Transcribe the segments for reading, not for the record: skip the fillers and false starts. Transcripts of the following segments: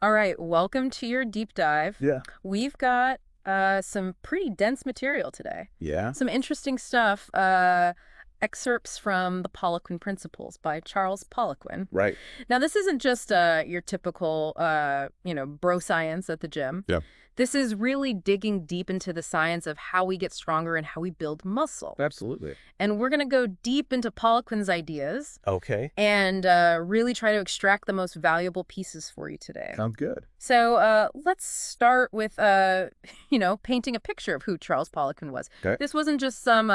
All right, welcome to your deep dive. Yeah. We've got some pretty dense material today. Yeah? Some interesting stuff. Excerpts from the Poliquin Principles by Charles Poliquin. Right. Now, this isn't just your typical, bro science at the gym. Yeah. This is really digging deep into the science of how we get stronger and how we build muscle. Absolutely. And we're going to go deep into Poliquin's ideas Okay. and really try to extract the most valuable pieces for you today. Sounds good. So let's start with, painting a picture of who Charles Poliquin was. Okay. This wasn't just some,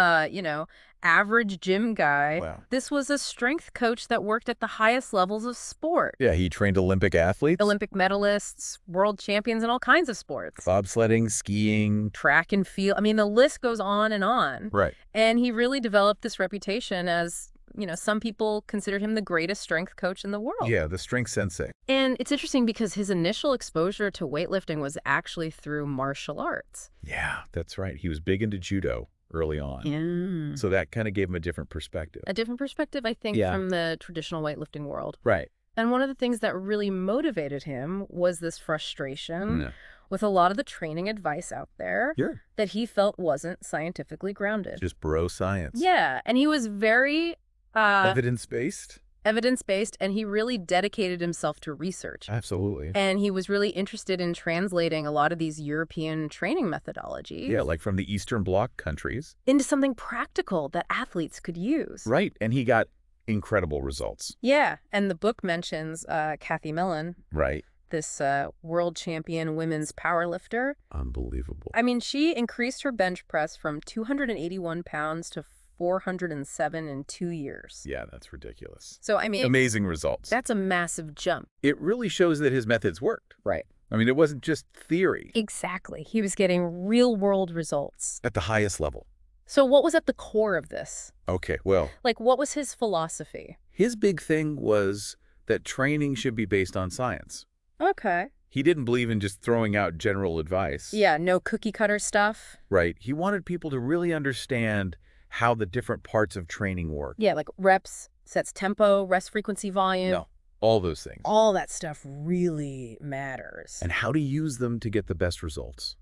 average gym guy. Wow. This was a strength coach that worked at the highest levels of sport. Yeah, he trained Olympic athletes. Olympic medalists, world champions in all kinds of sports. Bobsledding, skiing. Track and field. I mean, the list goes on and on. Right. And he really developed this reputation as, some people considered him the greatest strength coach in the world. Yeah, the strength sensei. And it's interesting because his initial exposure to weightlifting was actually through martial arts. Yeah, that's right. He was big into judo early on. Yeah. So that kind of gave him a different perspective. A different perspective, I think, Yeah. from the traditional weightlifting world. Right. And one of the things that really motivated him was this frustration Yeah. with a lot of the training advice out there Sure. that he felt wasn't scientifically grounded. Just bro science. Yeah, and he was very Evidence-based? evidence-based, and he really dedicated himself to research. Absolutely. And he was really interested in translating a lot of these European training methodologies Yeah, like from the Eastern Bloc countries. into something practical that athletes could use. Right. And he got incredible results. Yeah, and the book mentions Kathy Mellon, Right. this world champion women's powerlifter. Unbelievable. I mean, she increased her bench press from 281 pounds to 407 in 2 years. Yeah, that's ridiculous. So, I mean, Amazing results. that's a massive jump. It really shows that his methods worked. Right. I mean, it wasn't just theory Exactly. He was getting real-world results. at the highest level. So what was at the core of this? Okay, well, Like, what was his philosophy? his big thing was that training should be based on science. Okay. He didn't believe in just throwing out general advice. Yeah, no cookie-cutter stuff. Right. He wanted people to really understand how the different parts of training work. Yeah, like reps, sets tempo, rest frequency, volume. No, all those things. All that stuff really matters. And how to use them to get the best results.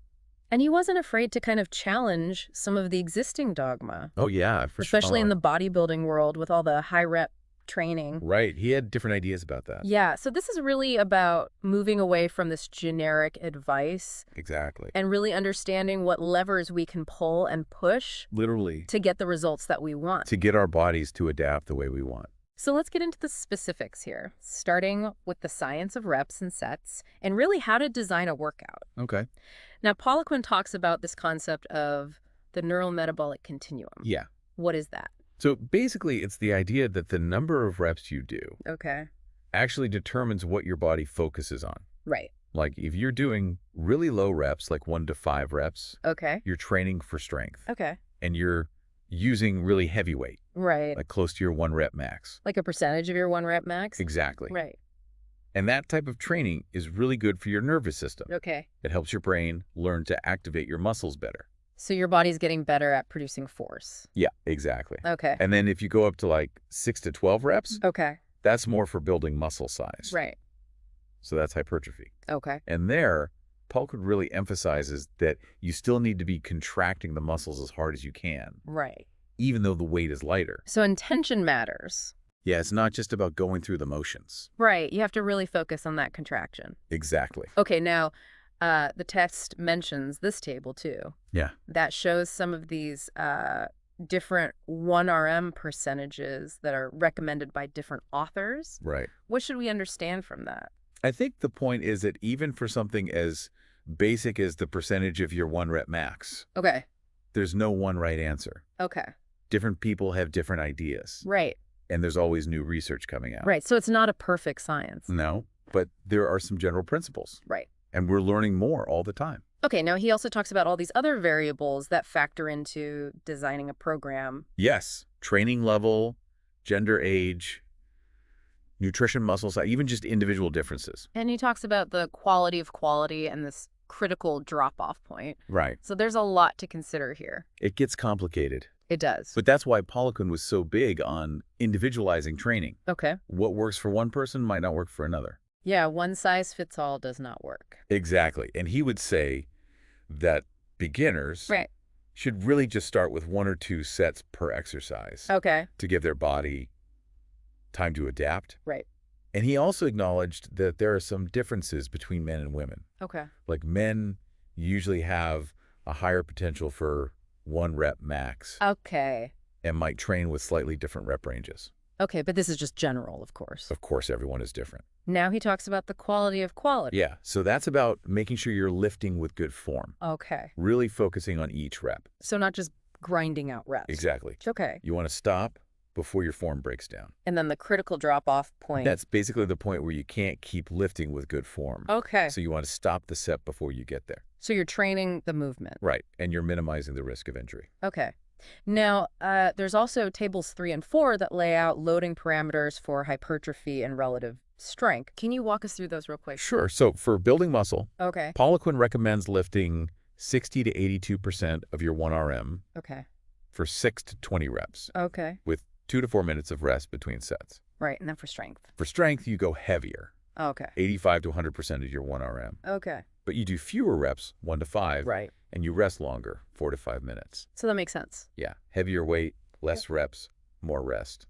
And he wasn't afraid to kind of challenge some of the existing dogma, Oh, yeah, for sure. especially in the bodybuilding world with all the high-rep training. Right. He had different ideas about that. Yeah, so this is really about moving away from this generic advice Exactly. and really understanding what levers we can pull and push Literally, to get the results that we want. to get our bodies to adapt the way we want. So let's get into the specifics here, starting with the science of reps and sets and really how to design a workout. Okay. Now, Poliquin talks about this concept of the neurometabolic continuum. Yeah. What is that? So basically, it's the idea that the number of reps you do Okay. actually determines what your body focuses on. Right. Like if you're doing really low reps, like 1 to 5 reps, Okay. you're training for strength. Okay. And you're using really heavy weight, Right. like close to your 1 rep max. Like a percentage of your 1 rep max? Exactly. Right. And that type of training is really good for your nervous system. Okay. It helps your brain learn to activate your muscles better. So your body's getting better at producing force. Yeah, exactly. Okay. And then if you go up to like 6 to 12 reps, Okay. that's more for building muscle size. Right. So that's hypertrophy. Okay. And there, Poliquin really emphasizes that you still need to be contracting the muscles as hard as you can, Right. even though the weight is lighter. So intention matters. Yeah, it's not just about going through the motions. Right. You have to really focus on that contraction. Exactly. Okay. Now, the text mentions this table too. Yeah. That shows some of these different 1RM percentages that are recommended by different authors. Right. What should we understand from that? I think the point is that even for something as basic as the percentage of your 1 rep max, Okay. there's no one right answer. Okay. Different people have different ideas. Right. And there's always new research coming out. Right. So it's not a perfect science. No, but there are some general principles. Right. And we're learning more all the time. Okay. Now, he also talks about all these other variables that factor into designing a program. Yes, training level, gender, age, nutrition, muscle size, even just individual differences. And he talks about the quality of quality and this critical drop-off point. Right. So there's a lot to consider here. It gets complicated. It does. But that's why Poliquin was so big on individualizing training. Okay. What works for one person might not work for another. Yeah, one size fits all does not work. Exactly. And he would say that beginners Right. should really just start with 1 or 2 sets per exercise Okay. to give their body time to adapt. Right. And he also acknowledged that there are some differences between men and women. Okay. Like men usually have a higher potential for 1 rep max Okay. and might train with slightly different rep ranges. Okay, but this is just general, of course. Of course, everyone is different. Now he talks about the quality of quality. Yeah, so that's about making sure you're lifting with good form, Okay. really focusing on each rep. So not just grinding out reps. Exactly. Okay. You want to stop before your form breaks down. And then the critical drop-off point. That's basically the point where you can't keep lifting with good form. Okay. So you want to stop the set before you get there. So you're training the movement. Right, and you're minimizing the risk of injury. Okay. Now, there's also tables 3 and 4 that lay out loading parameters for hypertrophy and relative strength. Can you walk us through those real quick? Sure. So for building muscle, Okay. Poliquin recommends lifting 60 to 82% of your 1RM Okay. for 6 to 20 reps Okay. with 2 to 4 minutes of rest between sets. Right, and then for strength. For strength, you go heavier, Okay. 85 to 100% of your 1RM. Okay. But you do fewer reps, 1 to 5, Right. and you rest longer, 4 to 5 minutes. So that makes sense. Yeah, heavier weight, less reps, more rest.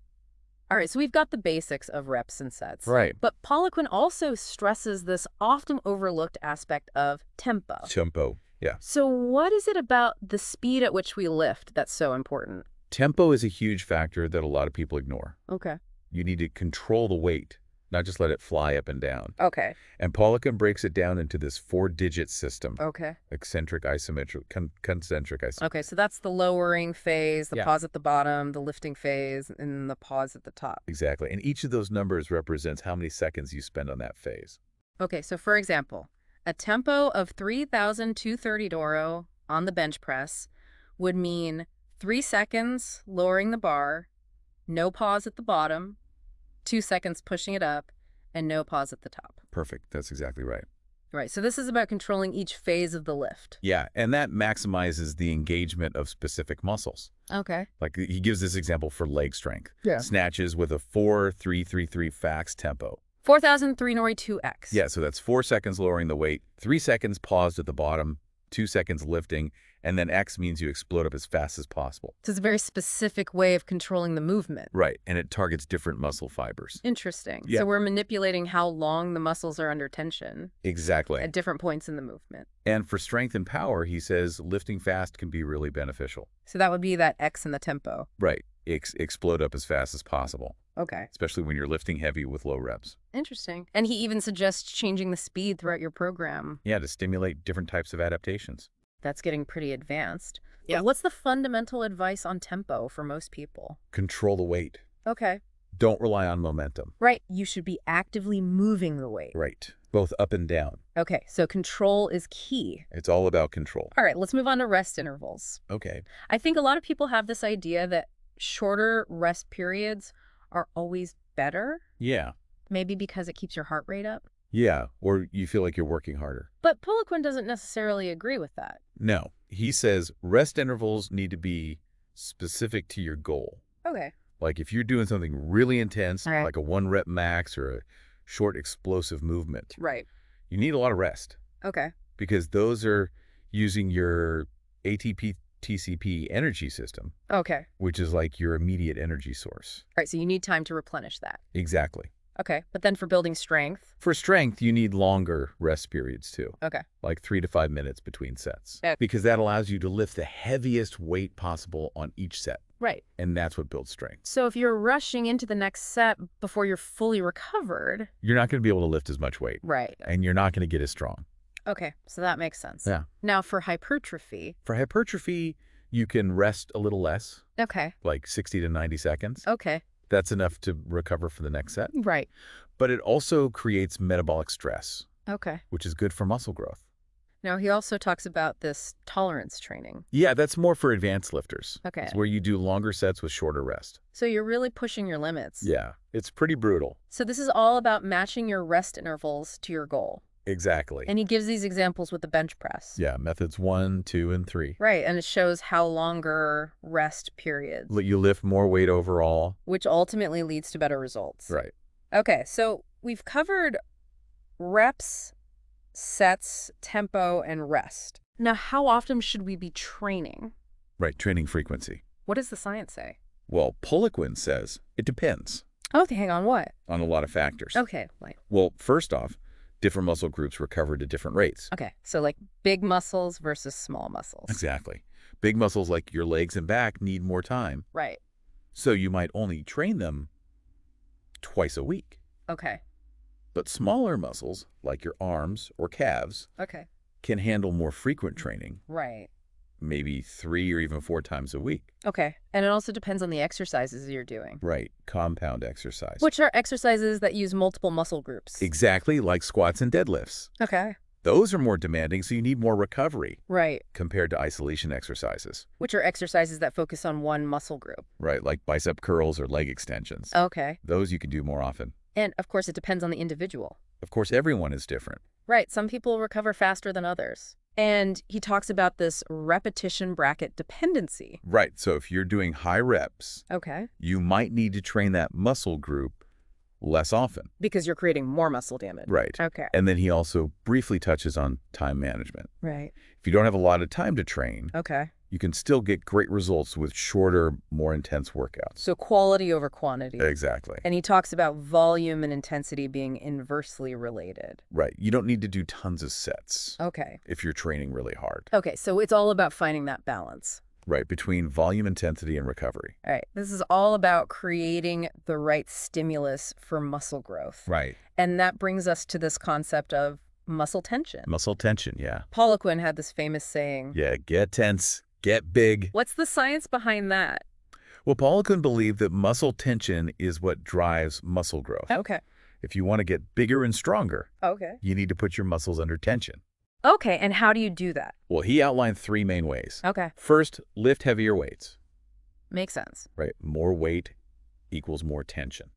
All right, so we've got the basics of reps and sets. Right. But Poliquin also stresses this often overlooked aspect of tempo. Tempo, yeah. So what is it about the speed at which we lift that's so important? Tempo is a huge factor that a lot of people ignore. Okay. You need to control the weight, not just let it fly up and down. Okay. And Poliquin breaks it down into this 4-digit system. Okay. Eccentric, isometric, concentric, isometric. Okay, so that's the lowering phase, the Yeah. pause at the bottom, the lifting phase, and the pause at the top. Exactly. And each of those numbers represents how many seconds you spend on that phase. Okay, so for example, a tempo of 3,230 Doro on the bench press would mean 3 seconds lowering the bar, no pause at the bottom, 2 seconds pushing it up, and no pause at the top. Perfect. That's exactly right. Right, so this is about controlling each phase of the lift. Yeah, and that maximizes the engagement of specific muscles. Okay. Like he gives this example for leg strength. Yeah. Snatches with a 4-3-3-3 fax tempo. 4,003 Nori 2X. Yeah, so that's 4 seconds lowering the weight, 3 seconds paused at the bottom, 2 seconds lifting, and then X means you explode up as fast as possible. So it's a very specific way of controlling the movement. Right, and it targets different muscle fibers. Interesting. Yeah. So we're manipulating how long the muscles are under tension Exactly. at different points in the movement. And for strength and power, he says lifting fast can be really beneficial. So that would be that X in the tempo. Right, explode up as fast as possible, Okay. especially when you're lifting heavy with low reps. Interesting. And he even suggests changing the speed throughout your program. Yeah, to stimulate different types of adaptations. That's getting pretty advanced. Yeah. But what's the fundamental advice on tempo for most people? Control the weight. Okay. Don't rely on momentum. Right. You should be actively moving the weight. Right, both up and down. Okay. So control is key. It's all about control. All right. Let's move on to rest intervals. Okay. I think a lot of people have this idea that shorter rest periods are always better, Yeah. maybe because it keeps your heart rate up. Yeah, or you feel like you're working harder. But Poliquin doesn't necessarily agree with that. No, he says rest intervals need to be specific to your goal. Okay. Like if you're doing something really intense, All right. like a 1 rep max or a short explosive movement, Right. you need a lot of rest Okay. because those are using your ATP TCP energy system, Okay. which is like your immediate energy source. All right. So you need time to replenish that. Exactly. Okay. But then for building strength. For strength, you need longer rest periods too, Okay. like 3 to 5 minutes between sets, Okay. because that allows you to lift the heaviest weight possible on each set. Right. And that's what builds strength. So if you're rushing into the next set before you're fully recovered. You're not going to be able to lift as much weight, Right. and you're not going to get as strong. Okay. So that makes sense. Yeah. Now for hypertrophy. For hypertrophy, you can rest a little less, Okay. like 60 to 90 seconds. Okay. That's enough to recover for the next set. Right. But it also creates metabolic stress, Okay. which is good for muscle growth. Now he also talks about this tolerance training. Yeah, that's more for advanced lifters. Okay. It's where you do longer sets with shorter rest. So you're really pushing your limits. Yeah, it's pretty brutal. So this is all about matching your rest intervals to your goal. Exactly. And he gives these examples with the bench press. Yeah, methods 1, 2, and 3. Right, and it shows how longer rest periods, You lift more weight overall. which ultimately leads to better results. Right. Okay, so we've covered reps, sets, tempo, and rest. Now, how often should we be training? Right, training frequency. What does the science say? Well, Poliquin says it depends Oh, hang on, what? on a lot of factors. Okay, like, Well, first off, different muscle groups recover at different rates. okay, so like big muscles versus small muscles. Exactly. Big muscles like your legs and back need more time, Right, so you might only train them twice a week. okay, But smaller muscles, like your arms or calves, okay, can handle more frequent training, right. maybe 3 or even 4 times a week. Okay, and it also depends on the exercises you're doing. Right, compound exercise. Which are exercises that use multiple muscle groups. Exactly, like squats and deadlifts. Okay, Those are more demanding, so you need more recovery right. compared to isolation exercises. Which are exercises that focus on one muscle group. Right, like bicep curls or leg extensions. Okay, Those you can do more often. and of course it depends on the individual. Of course, everyone is different. Right, some people recover faster than others. And he talks about this repetition bracket dependency. Right, so if you're doing high reps, Okay. you might need to train that muscle group less often. Because you're creating more muscle damage. Right. Okay. And then he also briefly touches on time management. Right. If you don't have a lot of time to train, Okay. you can still get great results with shorter, more intense workouts. So quality over quantity. Exactly. And he talks about volume and intensity being inversely related. Right. You don't need to do tons of sets Okay. if you're training really hard. Okay, so it's all about finding that balance. Right, between volume, intensity, and recovery. All right, this is all about creating the right stimulus for muscle growth. Right. And that brings us to this concept of muscle tension. Muscle tension, yeah. Poliquin had this famous saying. Yeah, get tense, get big. What's the science behind that? Well, Poliquin believed that muscle tension is what drives muscle growth. Okay. If you want to get bigger and stronger, Okay. you need to put your muscles under tension. Okay, and how do you do that? Well, he outlined 3 main ways. Okay. First, lift heavier weights. Makes sense. Right, more weight equals more tension.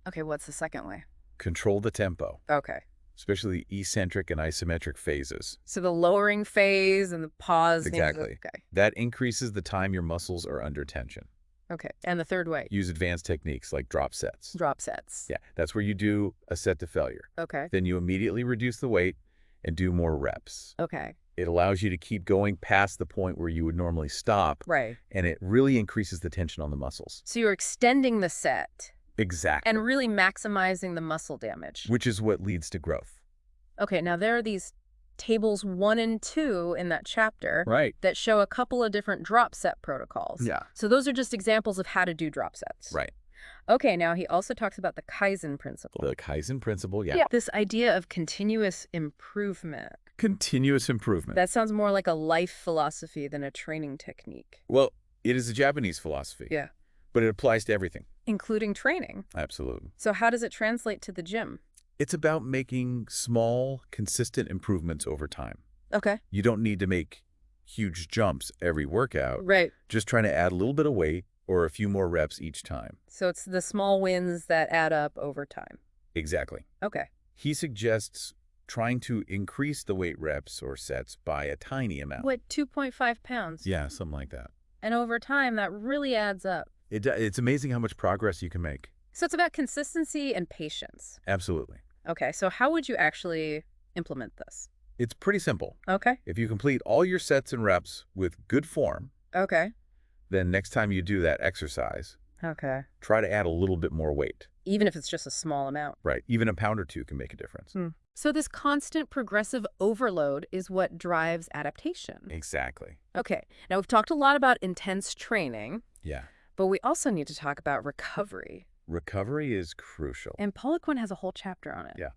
Okay, what's the second way? Control the tempo, Okay. especially the eccentric and isometric phases. So the lowering phase and the pause. Exactly. Okay. That increases the time your muscles are under tension. Okay. And the third way? Use advanced techniques like drop sets. Drop sets. Yeah, that's where you do a set to failure. Okay. Then you immediately reduce the weight and do more reps. Okay. It allows you to keep going past the point where you would normally stop, Right. and it really increases the tension on the muscles. So you're extending the set Exactly. and really maximizing the muscle damage. Which is what leads to growth. Okay, now there are these tables 1 and 2 in that chapter Right. that show a couple of different drop set protocols. Yeah. So those are just examples of how to do drop sets. Right. Okay, now he also talks about the Kaizen principle. The Kaizen principle, yeah. This idea of continuous improvement. Continuous improvement. That sounds more like a life philosophy than a training technique. Well, it is a Japanese philosophy. Yeah. But it applies to everything. Including training. Absolutely. So how does it translate to the gym? It's about making small, consistent improvements over time. Okay. You don't need to make huge jumps every workout. Right. Just trying to add a little bit of weight or a few more reps each time. So it's the small wins that add up over time. Exactly. Okay. He suggests trying to increase the weight reps or sets by a tiny amount. What, 2.5 pounds? Yeah, something like that. And over time, that really adds up. It's amazing how much progress you can make. So it's about consistency and patience. Absolutely. Okay, so how would you actually implement this? It's pretty simple. Okay. If you complete all your sets and reps with good form, Okay. then next time you do that exercise, Okay. try to add a little bit more weight. Even if it's just a small amount. Right. Even a pound or 2 can make a difference. So this constant progressive overload is what drives adaptation. Exactly. Okay. Now we've talked a lot about intense training, Yeah. but we also need to talk about recovery. Recovery is crucial. And Poliquin has a whole chapter on it. Yeah.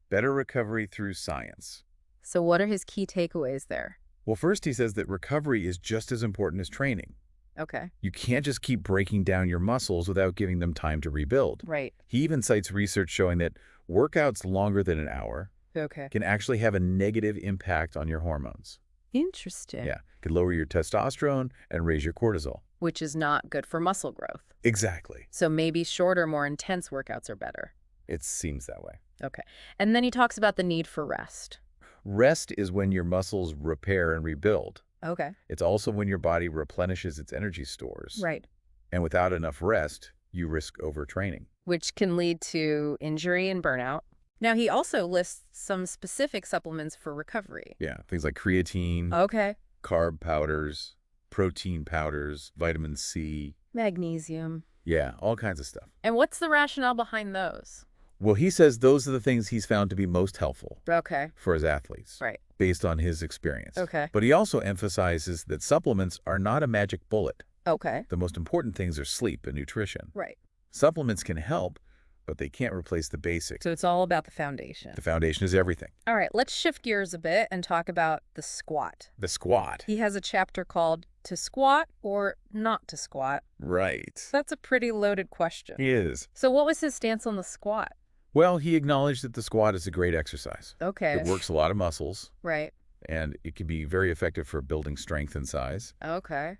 Better recovery through science. So what are his key takeaways there? Well, first he says that recovery is just as important as training. Okay. You can't just keep breaking down your muscles without giving them time to rebuild. Right. He even cites research showing that workouts longer than an hour Okay. can actually have a negative impact on your hormones. Interesting. Yeah. It could lower your testosterone and raise your cortisol. Which is not good for muscle growth. Exactly. So maybe shorter, more intense workouts are better. It seems that way. Okay. And then he talks about the need for rest. Rest is when your muscles repair and rebuild. Okay. It's also when your body replenishes its energy stores. Right. And without enough rest, you risk overtraining. Which can lead to injury and burnout. Now, he also lists some specific supplements for recovery. Yeah, things like creatine, Okay. carb powders, protein powders, vitamin C. Magnesium. Yeah, all kinds of stuff. And what's the rationale behind those? Well, he says those are the things he's found to be most helpful Okay. for his athletes, Right. based on his experience. Okay. But he also emphasizes that supplements are not a magic bullet. Okay. The most important things are sleep and nutrition. Right. Supplements can help, but they can't replace the basics. So it's all about the foundation. The foundation is everything. All right, let's shift gears a bit and talk about the squat. The squat. He has a chapter called To Squat or Not to Squat. Right. That's a pretty loaded question. He is. So what was his stance on the squat? Well, he acknowledged that the squat is a great exercise. Okay. It works a lot of muscles, Right. and it can be very effective for building strength and size. Okay.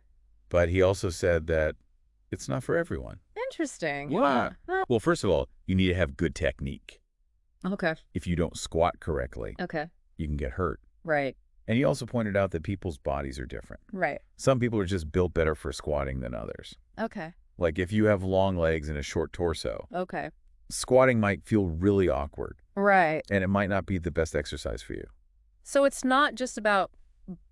But he also said that it's not for everyone. Interesting. Yeah. Huh. Well, first of all, you need to have good technique. Okay. If you don't squat correctly, Okay. you can get hurt. Right. And he also pointed out that people's bodies are different. Right. Some people are just built better for squatting than others. Okay. Like if you have long legs and a short torso, Okay. squatting might feel really awkward, Right. and it might not be the best exercise for you. So it's not just about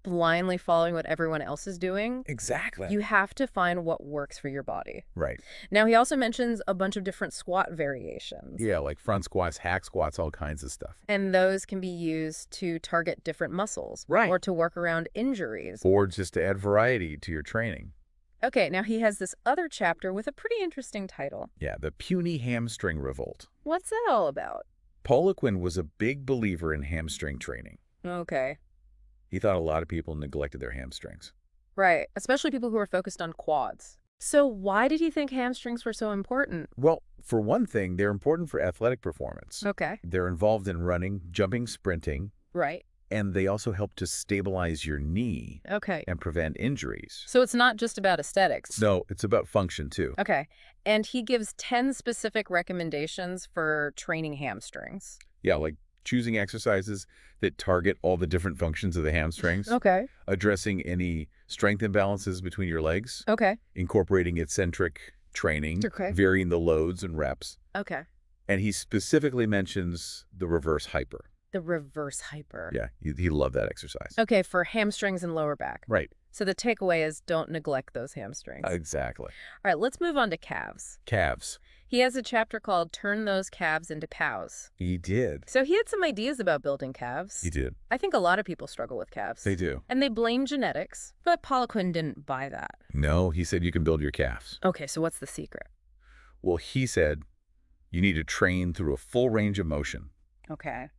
blindly following what everyone else is doing. Exactly. You have to find what works for your body. Right. Now, he also mentions a bunch of different squat variations. Yeah, like front squats, hack squats, all kinds of stuff. And those can be used to target different muscles. Right. Or to work around injuries. Or just to add variety to your training. Okay, now he has this other chapter with a pretty interesting title. Yeah, the puny hamstring revolt. What's that all about? Poliquin was a big believer in hamstring training. Okay. He thought a lot of people neglected their hamstrings. Right, especially people who are focused on quads. So why did he think hamstrings were so important? Well, for one thing, they're important for athletic performance. Okay. They're involved in running, jumping, sprinting, Right. and they also help to stabilize your knee Okay. and prevent injuries. So it's not just about aesthetics. No, it's about function too. Okay. And he gives 10 specific recommendations for training hamstrings. Yeah, like choosing exercises that target all the different functions of the hamstrings, Okay. addressing any strength imbalances between your legs, Okay. incorporating eccentric training, Okay. varying the loads and reps. Okay. And he specifically mentions the reverse hyper. The reverse hyper. Yeah, he loved that exercise. Okay, for hamstrings and lower back. Right. So the takeaway is don't neglect those hamstrings. Exactly. All right, let's move on to calves. Calves. He has a chapter called Turn Those Calves into Pows. He did. So he had some ideas about building calves. He did. I think a lot of people struggle with calves. They do. And they blame genetics, but Poliquin didn't buy that. No, he said you can build your calves. Okay, so what's the secret? Well, he said you need to train through a full range of motion. Okay.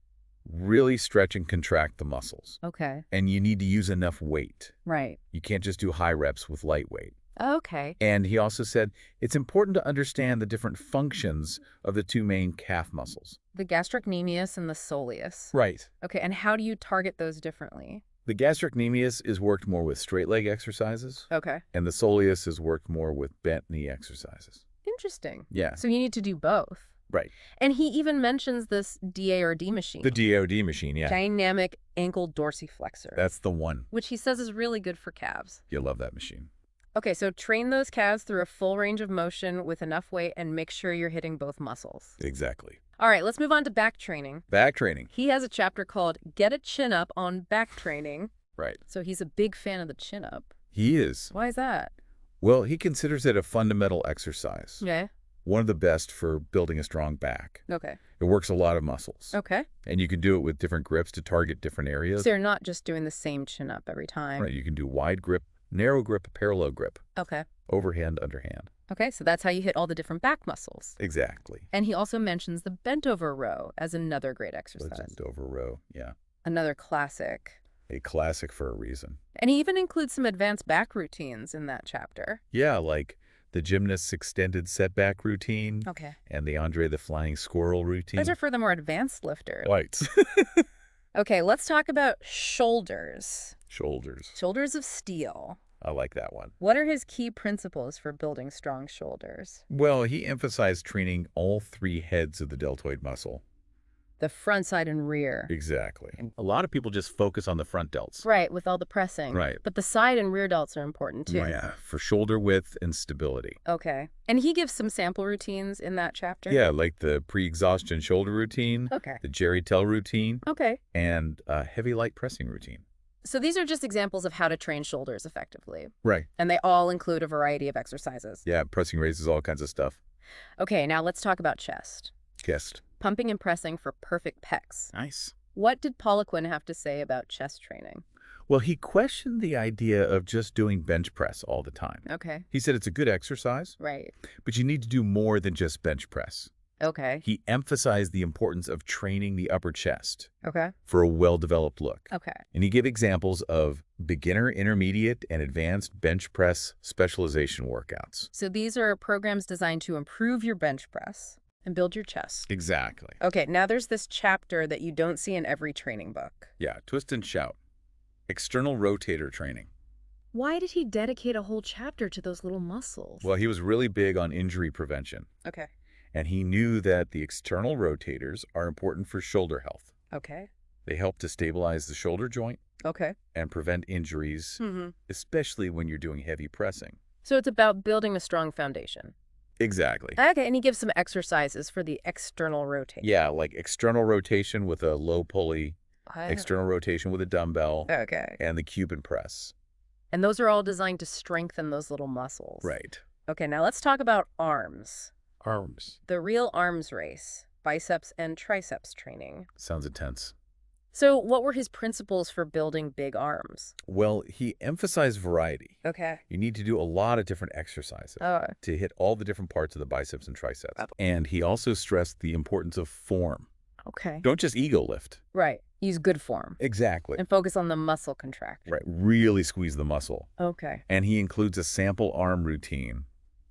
Really stretch and contract the muscles. Okay. And you need to use enough weight. Right. You can't just do high reps with light weight. Okay. And he also said it's important to understand the different functions of the two main calf muscles. The gastrocnemius and the soleus. Right. Okay, and how do you target those differently? The gastrocnemius is worked more with straight leg exercises, Okay. and the soleus is worked more with bent knee exercises. Interesting. Yeah. So you need to do both. Right. And he even mentions this DARD machine. The DOD machine, yeah. Dynamic ankle dorsiflexor. That's the one. Which he says is really good for calves. You'll love that machine. Okay, so train those calves through a full range of motion with enough weight and make sure you're hitting both muscles. Exactly. All right, let's move on to back training. Back training. He has a chapter called Get a Chin Up on Back Training. Right. So he's a big fan of the chin up. He is. Why is that? Well, he considers it a fundamental exercise. Okay. One of the best for building a strong back. Okay. It works a lot of muscles. Okay. And you can do it with different grips to target different areas. So you're not just doing the same chin up every time. Right. You can do wide grip, narrow grip, parallel grip, Okay. overhand, underhand. Okay, so that's how you hit all the different back muscles. Exactly. And he also mentions the bent over row as another great exercise. Bent over row. Yeah. Another classic. A classic for a reason. And he even includes some advanced back routines in that chapter. Yeah, like the gymnast's extended setback routine Okay. and the Andre the Flying Squirrel routine. Those are for the more advanced lifters. Right. Okay, let's talk about shoulders. Shoulders. Shoulders of steel. I like that one. What are his key principles for building strong shoulders? Well, he emphasized training all three heads of the deltoid muscle. The front, side, and rear. Exactly. A lot of people just focus on the front delts. Right, with all the pressing. Right. But the side and rear delts are important, too. Yeah, for shoulder width and stability. Okay. And he gives some sample routines in that chapter? Yeah, like the pre-exhaustion shoulder routine, Okay. the Jerry Tell routine, Okay. and a heavy light pressing routine. So these are just examples of how to train shoulders effectively. Right. And they all include a variety of exercises. Yeah, pressing raises, all kinds of stuff. Okay, now let's talk about chest. Chest. Pumping and pressing for perfect pecs. Nice. What did Poliquin have to say about chest training? Well, he questioned the idea of just doing bench press all the time. Okay. He said it's a good exercise, Right. but you need to do more than just bench press. Okay. He emphasized the importance of training the upper chest Okay. for a well-developed look. Okay. And he gave examples of beginner, intermediate, and advanced bench press specialization workouts. So these are programs designed to improve your bench press and build your chest. Exactly. Okay, now there's this chapter that you don't see in every training book. Yeah, twist and shout. External rotator training. Why did he dedicate a whole chapter to those little muscles? Well, he was really big on injury prevention, Okay. and he knew that the external rotators are important for shoulder health. Okay. They help to stabilize the shoulder joint Okay. and prevent injuries, especially when you're doing heavy pressing. So it's about building a strong foundation. Exactly. Okay, and he gives some exercises for the external rotation. Yeah, like external rotation with a low pulley, external rotation with a dumbbell, Okay. and the Cuban press. And those are all designed to strengthen those little muscles. Right. Okay, now let's talk about arms. Arms. The real arms race, biceps and triceps training. Sounds intense. So what were his principles for building big arms? Well, he emphasized variety. Okay. You need to do a lot of different exercises to hit all the different parts of the biceps and triceps. And he also stressed the importance of form. Okay. Don't just ego lift. Right. Use good form. Exactly. And focus on the muscle contraction. Right. Really squeeze the muscle. Okay. And he includes a sample arm routine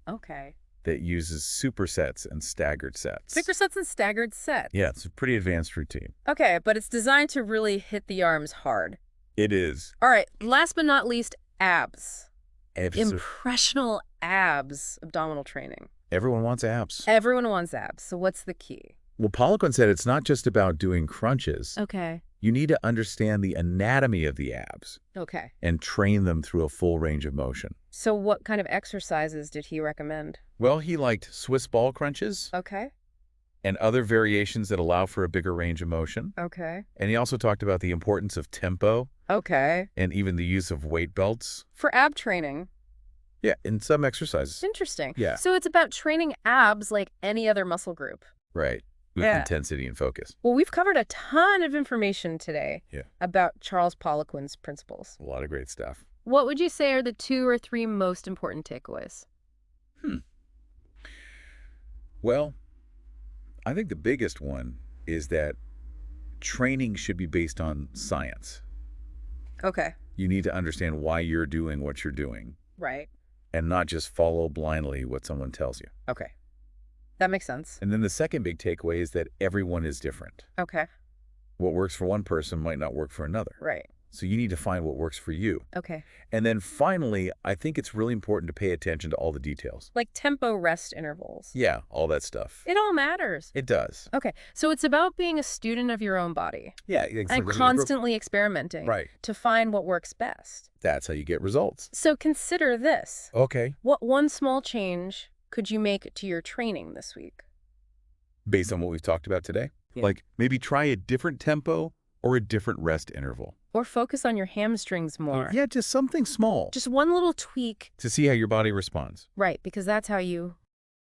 Okay. that uses supersets and staggered sets. Supersets and staggered sets. Yeah, it's a pretty advanced routine. Okay, but it's designed to really hit the arms hard. It is. All right, last but not least, abs. Abs. Impressional abs abdominal training. Everyone wants abs. Everyone wants abs, so what's the key? Well, Poliquin said it's not just about doing crunches. Okay. You need to understand the anatomy of the abs Okay. and train them through a full range of motion. So what kind of exercises did he recommend? Well, he liked Swiss ball crunches Okay. and other variations that allow for a bigger range of motion. Okay. And he also talked about the importance of tempo Okay. and even the use of weight belts. For ab training. Yeah, in some exercises. Interesting. Yeah. So it's about training abs like any other muscle group. Right. With intensity and focus. Well, we've covered a ton of information today about Charles Poliquin's principles. A lot of great stuff. What would you say are the 2 or 3 most important takeaways? Well, I think the biggest one is that training should be based on science. Okay. You need to understand why you're doing what you're doing Right. and not just follow blindly what someone tells you. Okay. That makes sense. And then the second big takeaway is that everyone is different. Okay. What works for one person might not work for another. Right. So you need to find what works for you. Okay. And then finally, I think it's really important to pay attention to all the details. Like tempo rest intervals. Yeah, all that stuff. It all matters. It does. Okay. So it's about being a student of your own body. Yeah. And constantly experimenting. Right. To find what works best. That's how you get results. So consider this. Okay. What one small change could you make to your training this week? Based on what we've talked about today? Yeah. Like maybe try a different tempo or a different rest interval. Or focus on your hamstrings more. Yeah, just something small. Just one little tweak. To see how your body responds. Right, because that's how you